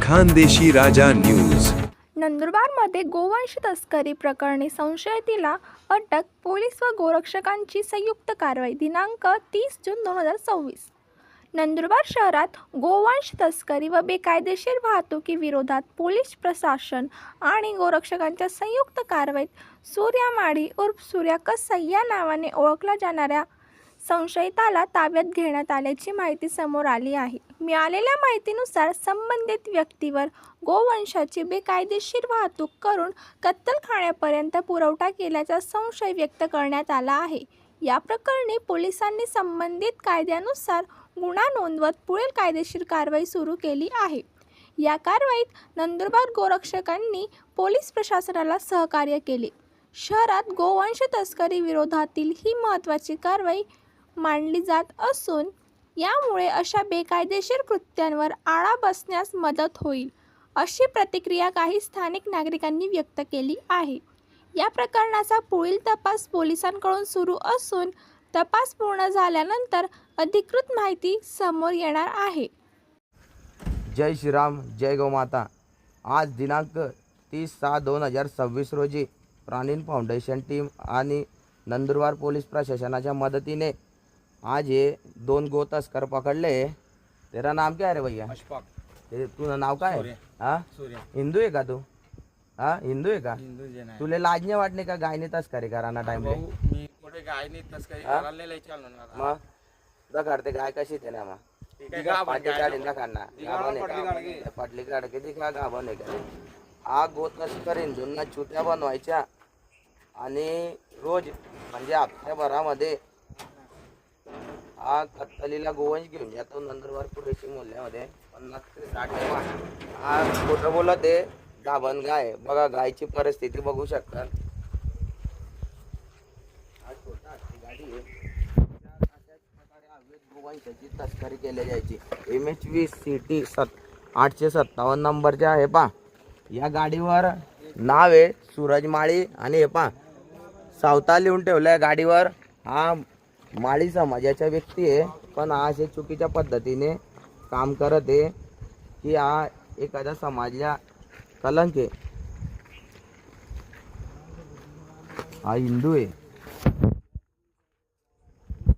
खानदेशी राजा news. नंदुरबारमध्ये गोवंश तस्करी प्रकरणी संशयिताला अटक, पोलीस व गोरक्षकांची संयुक्त कारवाई दिनांक 30 जून 2024। नंदुरबार शहरात गोवंश तस्करी व बेकायदेशीर वाहतुकीविरोधात पोलीस प्रशासन आणि गोरक्षकांच्या संयुक्त कारवाईत सूर्या माळी उर्फ सूर्या कसाई या नावाने ओळखला जाणाऱ्या संशयिताला ताब्यात घेण्यात आल्याची माहिती समोर आली आहे। मिळालेल्या माहितीनुसार संबंधित व्यक्तीवर गोवंशाची बेकायदेशीर वाहतूक करून कत्तलखान्यापर्यंत पुरवठा केल्याचा संशय व्यक्त करण्यात आला आहे। या प्रकरणी पोलिसांनी संबंधित कायद्यानुसार गुन्हा नोंदवत पुढील कायदेशीर कारवाई सुरू केली आहे। या कारवाईत नंदुरबार गोरक्षकांनी पोलीस प्रशासनाला सहकार्य केले। शहरात गोवंश तस्करी विरोधातील ही महत्त्वाची कारवाई मानली जात असून यामुळे अशा बेकायदेशीर कृत्यांवर आळा बसण्यास मदत होईल, अशी प्रतिक्रिया काही स्थानिक नागरिकांनी व्यक्त केली आहे। या प्रकरणाचा पुढील तपास पोलिसांकडून सुरू असून तपास पूर्ण झाल्यानंतर अधिकृत माहिती समोर येणार आहे। जय श्रीराम, जय गौमाता। आज दिनांक 30/6/2026 रोजी प्राणीन फाउंडेशन टीम आणि नंदुरबार पोलीस प्रशासनाच्या मदतीने आज ये 2 गो तस्कर पकडले। तेरा नाम क्या है रे भैया? अशफाक। तुझं नाव काय? हाँ, हिंदू आहे का तू? हाँ, हिंदू आहे का? तुले लाज नाही वाटणे का गायने तस्करी कराना टाइम ले? मी कुठे गायने तस्करी करायला नाही लय चाललो ना। मग दगडते गाय कशी ते ना मग पाठी काढीन ना काढना पटली काढ किती का गाभण आहे का? हा गो तस्कर हिंदूंना चुत्या बनवायच्या आणि रोज म्हणजे हप्त्याभरामध्ये हा कत्तलीला गोवंश घेऊन जातो नंदुरबार पुरेशी मूल्यामध्ये 50 ते 60 हा खोटं बोलत आहे। गाभण गाय बघा, गायची परिस्थिती बघू शकता। हा छोटा गाडी आहे, अशाच प्रकारे अवैध गोवंशाची तस्करी केली जायची। MH20 CT 857 नंबरचे आहे पा। या गाडीवर नाव आहे सूरज माळी आणि हे पा सावता लिहून ठेवलंय गाडीवर। हा माळी समाजाचा व्यक्ती आहे, पण हा असे चुकीच्या पद्धतीने काम करत आहे की हा एखाद्या समाजाला कलंक आहे। हा हिंदू आहे।